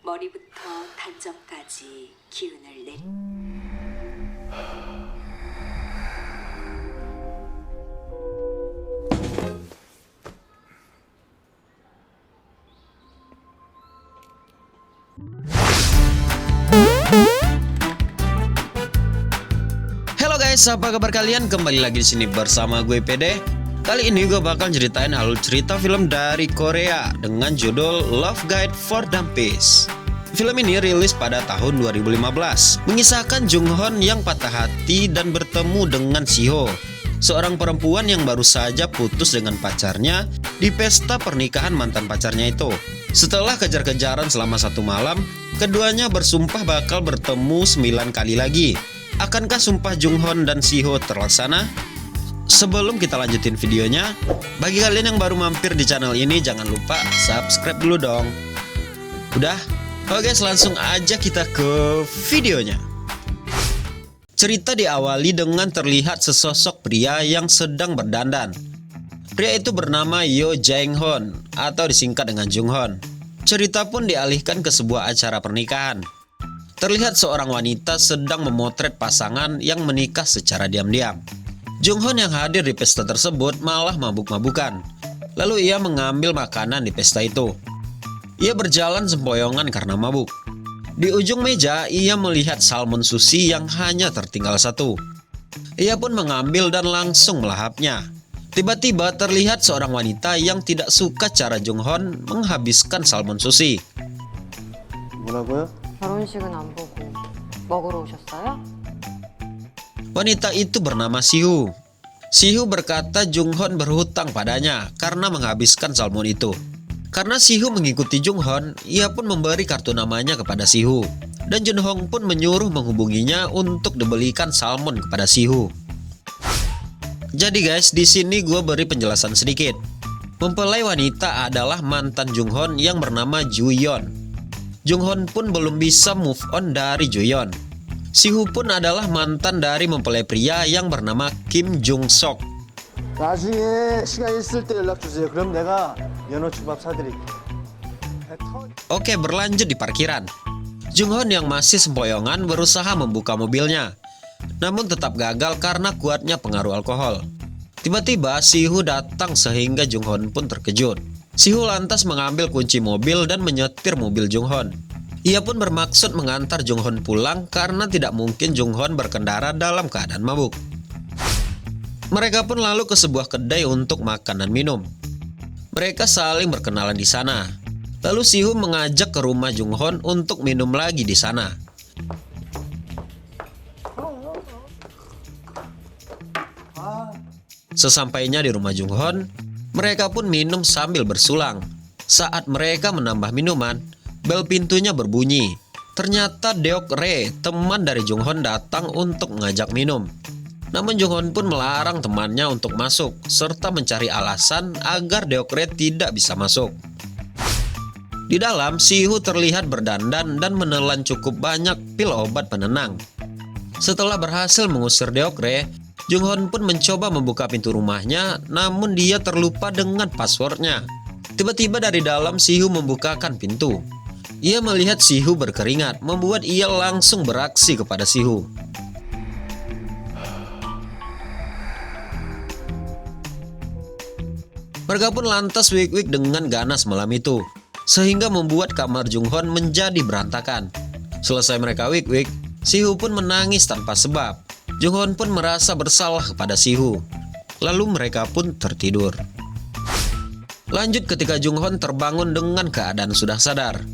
머리부터 단점까지 기운을 내. Halo guys, apa kabar kalian? Kembali lagi di sini bersama gue PD. Kali ini gue bakal ceritain alur cerita film dari Korea dengan judul Love Guide for Dummies. Film ini rilis pada tahun 2015, mengisahkan Jung Hon yang patah hati dan bertemu dengan Siho, seorang perempuan yang baru saja putus dengan pacarnya di pesta pernikahan mantan pacarnya itu. Setelah kejar-kejaran selama satu malam, keduanya bersumpah bakal bertemu 9 kali lagi. Akankah sumpah Jung Hon dan Siho terlaksana? Sebelum kita lanjutin videonya, bagi kalian yang baru mampir di channel ini, jangan lupa subscribe dulu dong. Udah? Oke, langsung aja kita ke videonya. Cerita diawali dengan terlihat sesosok pria yang sedang berdandan. Pria itu bernama Yo Jaeng Hon atau disingkat dengan Jung Hon. Cerita pun dialihkan ke sebuah acara pernikahan. Terlihat seorang wanita sedang memotret pasangan yang menikah secara diam-diam. Jung Hon yang hadir di pesta tersebut malah mabuk-mabukan. Lalu ia mengambil makanan di pesta itu. Ia berjalan sempoyongan karena mabuk. Di ujung meja ia melihat salmon sushi yang hanya tertinggal satu. Ia pun mengambil dan langsung melahapnya. Tiba-tiba terlihat seorang wanita yang tidak suka cara Jung Hon menghabiskan salmon sushi. 뭐라고요? 결혼식은 안 보고 먹으러 오셨어요? Wanita itu bernama Sihu. Sihu berkata Jung Hon berhutang padanya karena menghabiskan salmon itu. Karena Sihu mengikuti Jung Hon, ia pun memberi kartu namanya kepada Sihu. Dan Jun Hong pun menyuruh menghubunginya untuk dibelikan salmon kepada Sihu. Jadi guys, di sini gue beri penjelasan sedikit. Mempelai wanita adalah mantan Jung Hon yang bernama Ju Yeon. Jung Hon pun belum bisa move on dari Ju Yeon. Sihu pun adalah mantan dari mempelai pria yang bernama Kim Jung Sok. 나중에 시간 있을 때 연락 주세요. 그럼 내가 연어 초밥 사드릴게. Oke, berlanjut di parkiran. Jung Hon yang masih sempoyongan berusaha membuka mobilnya, namun tetap gagal karena kuatnya pengaruh alkohol. Tiba-tiba Sihu datang sehingga Jung Hon pun terkejut. Sihu lantas mengambil kunci mobil dan menyetir mobil Jung Hon. Ia pun bermaksud mengantar Jung Hon pulang karena tidak mungkin Jung Hon berkendara dalam keadaan mabuk. Mereka pun lalu ke sebuah kedai untuk makan dan minum. Mereka saling berkenalan di sana. Lalu Sihu mengajak ke rumah Jung Hon untuk minum lagi di sana. Sesampainya di rumah Jung Hon, mereka pun minum sambil bersulang. Saat mereka menambah minuman, bel pintunya berbunyi. Ternyata Deok Re, teman dari Jung Hon, datang untuk mengajak minum. Namun Jung Hon pun melarang temannya untuk masuk, serta mencari alasan agar Deok Re tidak bisa masuk. Di dalam, Sihu terlihat berdandan dan menelan cukup banyak pil obat penenang. Setelah berhasil mengusir Deok Re, Jung Hon pun mencoba membuka pintu rumahnya, namun dia terlupa dengan passwordnya. Tiba-tiba dari dalam Sihu membukakan pintu. Ia melihat Sihu berkeringat, membuat ia langsung beraksi kepada Sihu. Mereka pun lantas wik-wik dengan ganas malam itu, sehingga membuat kamar Jung Hon menjadi berantakan. Selesai mereka wik-wik, Sihu pun menangis tanpa sebab. Jung Hon pun merasa bersalah kepada Sihu. Lalu mereka pun tertidur. Lanjut ketika Jung Hon terbangun dengan keadaan sudah sadar.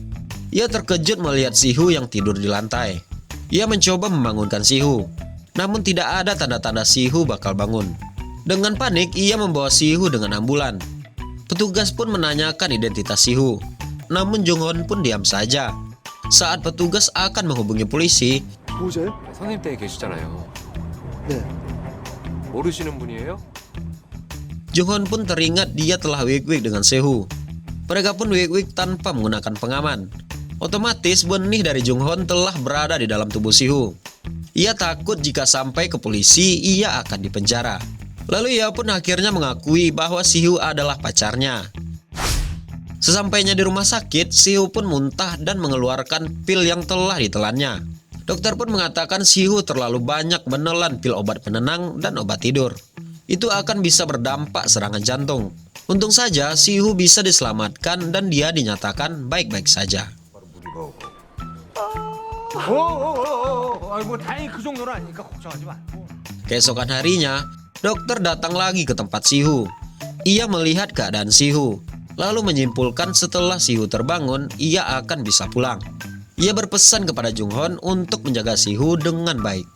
Ia terkejut melihat Sihu yang tidur di lantai. Ia mencoba membangunkan Sihu, namun tidak ada tanda-tanda Sihu bakal bangun. Dengan panik, ia membawa Sihu dengan ambulan. Petugas pun menanyakan identitas Sihu, namun Jung Hon pun diam saja. Saat petugas akan menghubungi polisi, 누구세요? 선생님 댁에 계시잖아요. 네. 모르시는 분이에요? Jung Hon pun teringat dia telah wik-wik dengan Sihu. Mereka pun wik-wik tanpa menggunakan pengaman. Otomatis benih dari Jung Hon telah berada di dalam tubuh Sihu. Ia takut jika sampai ke polisi ia akan dipenjara. Lalu ia pun akhirnya mengakui bahwa Sihu adalah pacarnya. Sesampainya di rumah sakit, Sihu pun muntah dan mengeluarkan pil yang telah ditelannya. Dokter pun mengatakan Sihu terlalu banyak menelan pil obat penenang dan obat tidur. Itu akan bisa berdampak serangan jantung. Untung saja Sihu bisa diselamatkan dan dia dinyatakan baik-baik saja. 뭐 다행히 그 정도는 아니니까 걱정하지 마. Keesokan harinya, dokter datang lagi ke tempat Sihu. Ia melihat keadaan Sihu, lalu menyimpulkan setelah Sihu terbangun, ia akan bisa pulang. Ia berpesan kepada Junghon untuk menjaga Sihu dengan baik.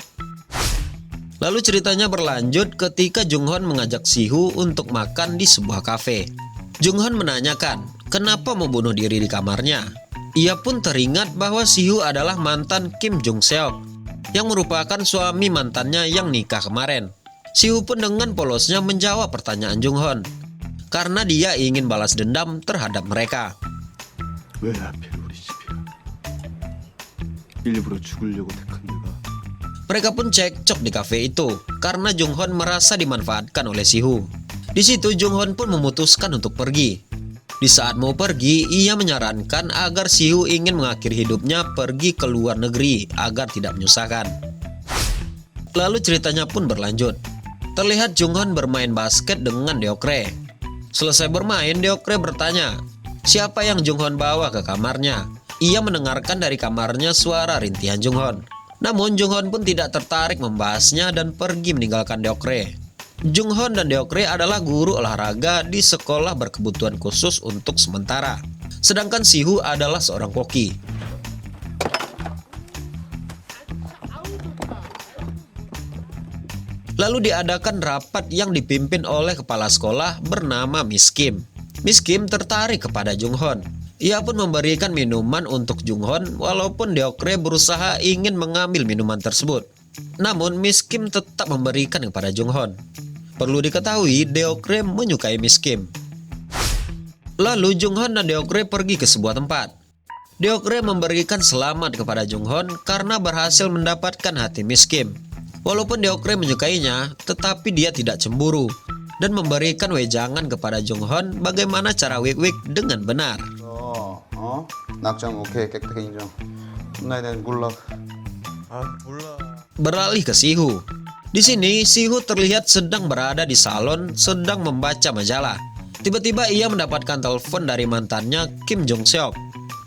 Lalu ceritanya berlanjut ketika Junghon mengajak Sihu untuk makan di sebuah kafe. Junghon menanyakan kenapa membunuh diri di kamarnya. Ia pun teringat bahwa Sihu adalah mantan Kim Jung Seok yang merupakan suami mantannya yang nikah kemarin. Sihu pun dengan polosnya menjawab pertanyaan Junghon karena dia ingin balas dendam terhadap mereka. 왜 하필 우리 집이야? 일부러 죽으려고 택한 내가. Mereka pun cekcok di kafe itu karena Junghon merasa dimanfaatkan oleh Sihu. Di situ Junghon pun memutuskan untuk pergi. Di saat mau pergi, ia menyarankan agar Sihu ingin mengakhiri hidupnya pergi ke luar negeri agar tidak menyusahkan. Lalu ceritanya pun berlanjut. Terlihat Junghon bermain basket dengan Deokre. Selesai bermain, Deokre bertanya, siapa yang Junghon bawa ke kamarnya? Ia mendengarkan dari kamarnya suara rintihan Junghon. Namun Junghon pun tidak tertarik membahasnya dan pergi meninggalkan Deokre. Junghon dan Deokre adalah guru olahraga di sekolah berkebutuhan khusus untuk sementara. Sedangkan Sihu adalah seorang koki. Lalu diadakan rapat yang dipimpin oleh kepala sekolah bernama Miss Kim. Miss Kim tertarik kepada Junghon. Ia pun memberikan minuman untuk Junghon walaupun Deokre berusaha ingin mengambil minuman tersebut. Namun Miss Kim tetap memberikan kepada Junghon. Perlu diketahui Deokre menyukai Miss Kim. Lalu Junghon dan Deokre pergi ke sebuah tempat. Deokre memberikan selamat kepada Junghon karena berhasil mendapatkan hati Miss Kim. Walaupun Deokre menyukainya, tetapi dia tidak cemburu dan memberikan wejangan kepada Junghon bagaimana cara wik-wik dengan benar. 낙장 오케이 깨끗하게 인정. 나에 대한 굴락. Beralih ke Sihu. Di sini Sihu terlihat sedang berada di salon sedang membaca majalah. Tiba-tiba ia mendapatkan telepon dari mantannya Kim Jung Seok.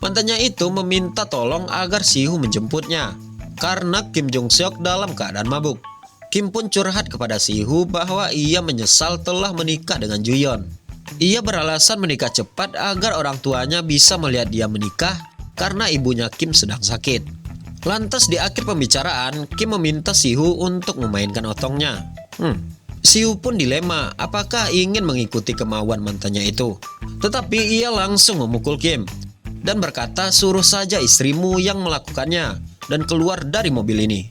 Mantannya itu meminta tolong agar Sihu menjemputnya karena Kim Jung Seok dalam keadaan mabuk. Kim pun curhat kepada Sihu bahwa ia menyesal telah menikah dengan Juyeon. Ia beralasan menikah cepat agar orang tuanya bisa melihat dia menikah karena ibunya Kim sedang sakit. Lantas di akhir pembicaraan, Kim meminta Sihu untuk memainkan otongnya. Sihu pun dilema apakah ingin mengikuti kemauan mantannya itu. Tetapi ia langsung memukul Kim dan berkata suruh saja istrimu yang melakukannya dan keluar dari mobil ini.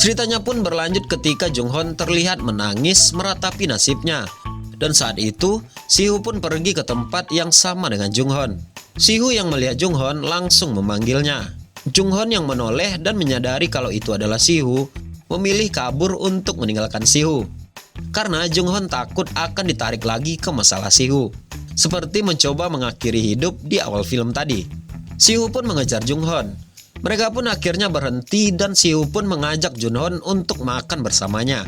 Ceritanya pun berlanjut ketika Junghon terlihat menangis meratapi nasibnya. Dan saat itu, Sihu pun pergi ke tempat yang sama dengan Junghon. Sihu yang melihat Junghon langsung memanggilnya. Junghon yang menoleh dan menyadari kalau itu adalah Sihu, memilih kabur untuk meninggalkan Sihu. Karena Junghon takut akan ditarik lagi ke masalah Sihu. Seperti mencoba mengakhiri hidup di awal film tadi. Sihu pun mengejar Junghon. Mereka pun akhirnya berhenti dan Sihu pun mengajak Junghon untuk makan bersamanya.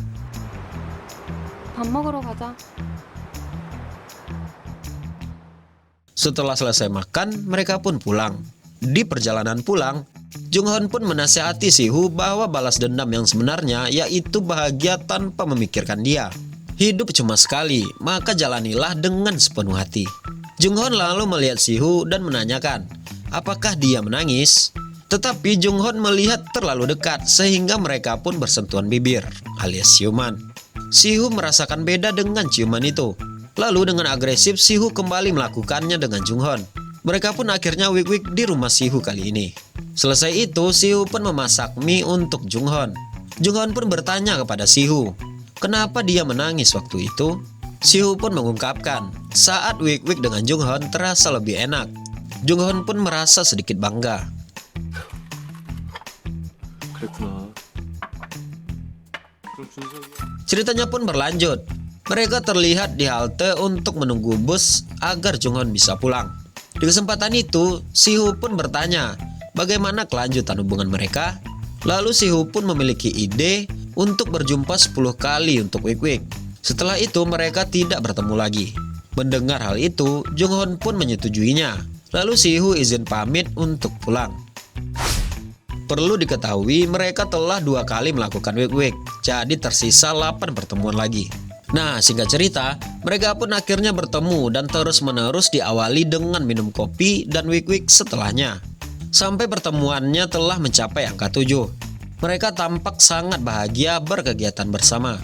밥 먹으러 가자. Setelah selesai makan, mereka pun pulang. Di perjalanan pulang, Junghon pun menasihati Sihu bahwa balas dendam yang sebenarnya yaitu bahagia tanpa memikirkan dia. Hidup cuma sekali, maka jalanilah dengan sepenuh hati. Junghon lalu melihat Sihu dan menanyakan, apakah dia menangis? Tetapi Junghon melihat terlalu dekat sehingga mereka pun bersentuhan bibir alias ciuman. Sihu merasakan beda dengan ciuman itu. Lalu dengan agresif Sihu kembali melakukannya dengan Junghon. Mereka pun akhirnya wik-wik di rumah Sihu kali ini. Selesai itu Sihu pun memasak mie untuk Junghon. Junghon pun bertanya kepada Sihu, kenapa dia menangis waktu itu? Sihu pun mengungkapkan, saat wik-wik dengan Junghon terasa lebih enak. Junghon pun merasa sedikit bangga. 그랬구나. Ceritanya pun berlanjut. Mereka terlihat di halte untuk menunggu bus agar Junghon bisa pulang. Di kesempatan itu, Sihu pun bertanya bagaimana kelanjutan hubungan mereka. Lalu Sihu pun memiliki ide untuk berjumpa 10 kali untuk week-week. Setelah itu mereka tidak bertemu lagi. Mendengar hal itu, Junghon pun menyetujuinya. Lalu Sihu izin pamit untuk pulang. Perlu diketahui mereka telah 2 kali melakukan week-week, jadi tersisa 8 pertemuan lagi. Nah, singkat cerita, mereka pun akhirnya bertemu dan terus-menerus diawali dengan minum kopi dan week-week setelahnya. Sampai pertemuannya telah mencapai angka 7. Mereka tampak sangat bahagia berkegiatan bersama.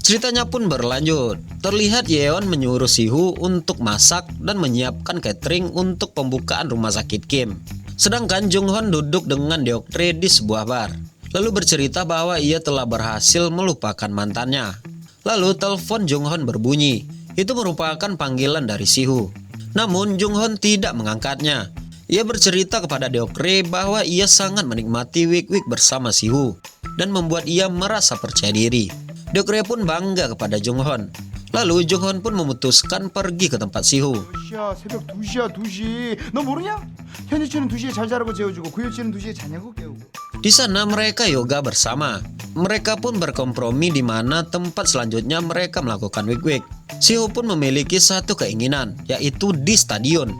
Ceritanya pun berlanjut. Terlihat Yeon menyuruh Sihu untuk masak dan menyiapkan catering untuk pembukaan rumah sakit Kim. Sedangkan Junghon duduk dengan Deokre di sebuah bar. Lalu bercerita bahwa ia telah berhasil melupakan mantannya. Lalu telepon Junghon berbunyi. Itu merupakan panggilan dari Sihu. Namun Junghon tidak mengangkatnya. Ia bercerita kepada Deokre bahwa ia sangat menikmati week-week bersama Sihu dan membuat ia merasa percaya diri. Deokre pun bangga kepada Junghon. Lalu Junghon pun memutuskan pergi ke tempat Sihu. 야, 새벽 2시야, 2시. 너 모르냐? 현지 씨는 2시에 잘 자라고 재워주고 구효 씨는 2시에 자냐고 깨우고. Di sana mereka yoga bersama. Mereka pun berkompromi di mana tempat selanjutnya mereka melakukan week-week. Sihu pun memiliki satu keinginan, yaitu di stadion.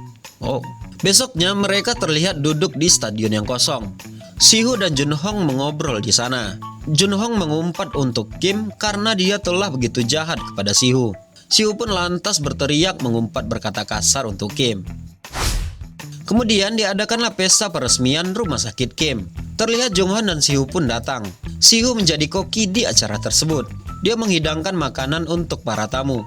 Besoknya mereka terlihat duduk di stadion yang kosong. Sihu dan Junhong mengobrol di sana. Junhong mengumpat untuk Kim karena dia telah begitu jahat kepada Sihu. Sihu pun lantas berteriak mengumpat berkata kasar untuk Kim. Kemudian diadakanlah pesta peresmian rumah sakit Kim. Terlihat Junghon dan Sihu pun datang. Sihu menjadi koki di acara tersebut. Dia menghidangkan makanan untuk para tamu.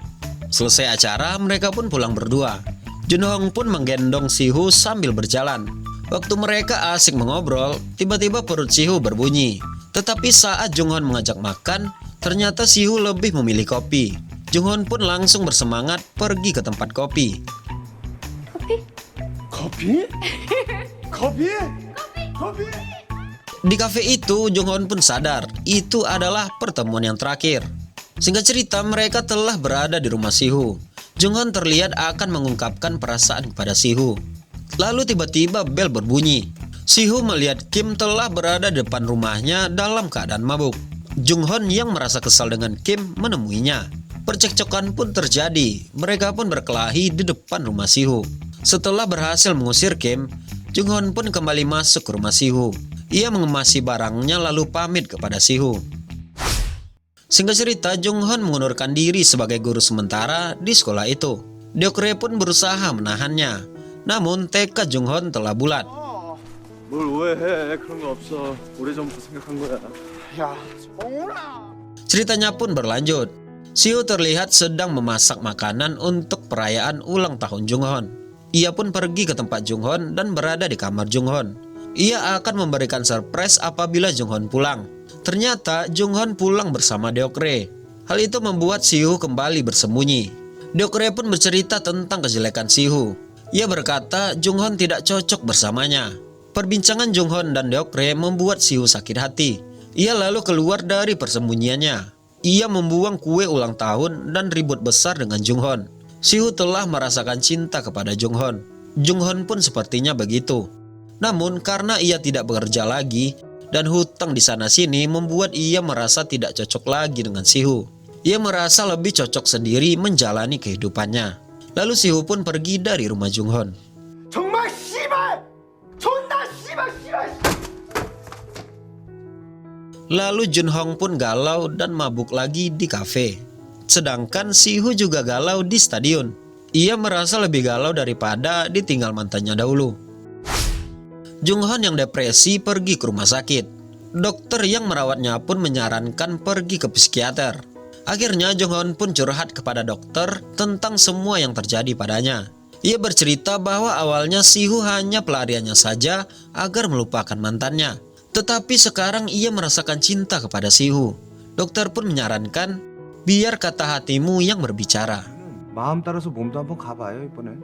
Selesai acara, mereka pun pulang berdua. Junhong pun menggendong Sihu sambil berjalan. Waktu mereka asik mengobrol, tiba-tiba perut Sihu berbunyi. Tetapi saat Junghon mengajak makan, ternyata Sihu lebih memilih kopi. Junghon pun langsung bersemangat pergi ke tempat kopi. 커피? 커피? 커피? Di kafe itu, Junghon pun sadar itu adalah pertemuan yang terakhir. Singkat cerita, mereka telah berada di rumah Sihu. Junghon terlihat akan mengungkapkan perasaan kepada Sihu. Lalu tiba-tiba bel berbunyi. Sihu melihat Kim telah berada di depan rumahnya dalam keadaan mabuk. Junghon yang merasa kesal dengan Kim menemuinya. Percekcokan pun terjadi. Mereka pun berkelahi di depan rumah Sihu. Setelah berhasil mengusir Kim, Junghon pun kembali masuk ke rumah Sihu. Ia mengemasi barangnya lalu pamit kepada Sihu. Singkat cerita, Junghon mengundurkan diri sebagai guru sementara di sekolah itu. Deokre pun berusaha menahannya. Namun tekad Junghon telah bulat. 뭘 오해해? 그런 거 없어. 오래전부터 생각한 거야. 야, 정훈아. Ceritanya pun berlanjut. Sihu terlihat sedang memasak makanan untuk perayaan ulang tahun Junghon. Ia pun pergi ke tempat Junghon dan berada di kamar Junghon. Ia akan memberikan surprise apabila Junghon pulang. Ternyata Junghon pulang bersama Deokre. Hal itu membuat Sihu kembali bersembunyi. Deokre pun bercerita tentang kejelekan Sihu. Ia berkata Junghon tidak cocok bersamanya. Perbincangan Junghon dan Deokre membuat Sihu sakit hati. Ia lalu keluar dari persembunyiannya. Ia membuang kue ulang tahun dan ribut besar dengan Junghon. Sihu telah merasakan cinta kepada Junghon. Junghon pun sepertinya begitu. Namun karena ia tidak bekerja lagi dan hutang di sana-sini membuat ia merasa tidak cocok lagi dengan Sihu. Ia merasa lebih cocok sendiri menjalani kehidupannya. Lalu Sihu pun pergi dari rumah Junghon. 정말 씨발! 존나 씨발 씨발! Lalu Junhong pun galau dan mabuk lagi di kafe. Sedangkan Sihu juga galau di stadion. Ia merasa lebih galau daripada ditinggal mantannya dahulu. Junghon yang depresi pergi ke rumah sakit. Dokter yang merawatnya pun menyarankan pergi ke psikiater. Akhirnya Junghon pun curhat kepada dokter tentang semua yang terjadi padanya. Ia bercerita bahwa awalnya Sihu hanya pelariannya saja agar melupakan mantannya. Tetapi sekarang ia merasakan cinta kepada Sihu. Dokter pun menyarankan, biar kata hatimu yang berbicara. 마음 따라서 몸도 한번 가봐요 이번에.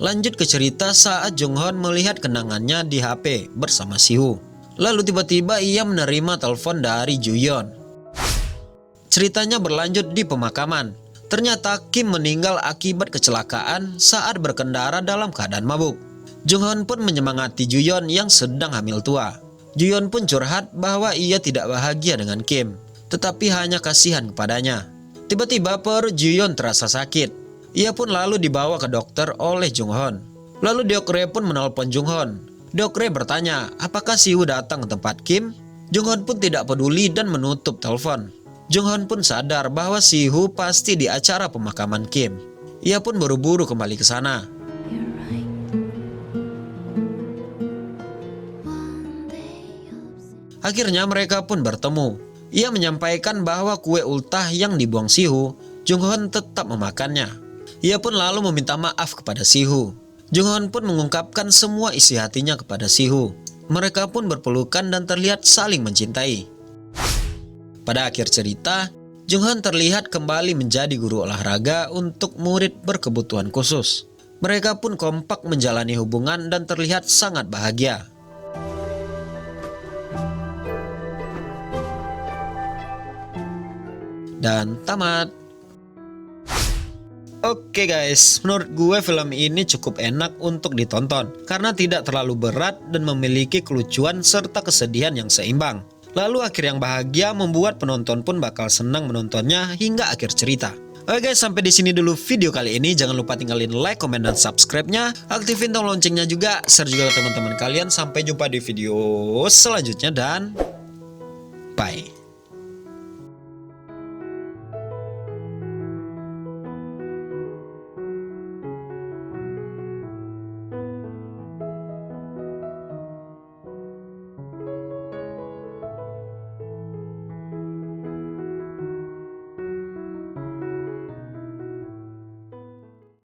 Lanjut ke cerita saat Jung-hoon melihat kenangannya di HP bersama Sihu. Lalu tiba-tiba ia menerima telepon dari Ju-yeon. Ceritanya berlanjut di pemakaman. Ternyata Kim meninggal akibat kecelakaan saat berkendara dalam keadaan mabuk. Jung-hoon pun menyemangati Ju-yeon yang sedang hamil tua. Ju-yeon pun curhat bahwa ia tidak bahagia dengan Kim, tetapi hanya kasihan kepadanya. Tiba-tiba perut Ju-yeon terasa sakit. Ia pun lalu dibawa ke dokter oleh Jung-hoon. Lalu Deok-rae pun menelpon Jung-hoon. Deok-rae bertanya apakah Sihu datang ke tempat Kim. Jung-hoon pun tidak peduli dan menutup telepon. Jung-hoon pun sadar bahwa Sihu pasti di acara pemakaman Kim. Ia pun buru-buru kembali ke sana. Akhirnya mereka pun bertemu. Ia menyampaikan bahwa kue ultah yang dibuang Sihu, Jung-hoon tetap memakannya. Ia pun lalu meminta maaf kepada Sihu. Jung-hoon pun mengungkapkan semua isi hatinya kepada Sihu. Mereka pun berpelukan dan terlihat saling mencintai. Pada akhir cerita, Jung-hoon terlihat kembali menjadi guru olahraga untuk murid berkebutuhan khusus. Mereka pun kompak menjalani hubungan dan terlihat sangat bahagia. Dan tamat. Oke guys, menurut gue film ini cukup enak untuk ditonton karena tidak terlalu berat dan memiliki kelucuan serta kesedihan yang seimbang. Lalu akhir yang bahagia membuat penonton pun bakal senang menontonnya hingga akhir cerita. Oke guys, sampai di sini dulu video kali ini. Jangan lupa tinggalin like, komen, dan subscribe-nya. Aktifin tombol loncengnya juga, share juga ke teman-teman kalian. Sampai jumpa di video selanjutnya dan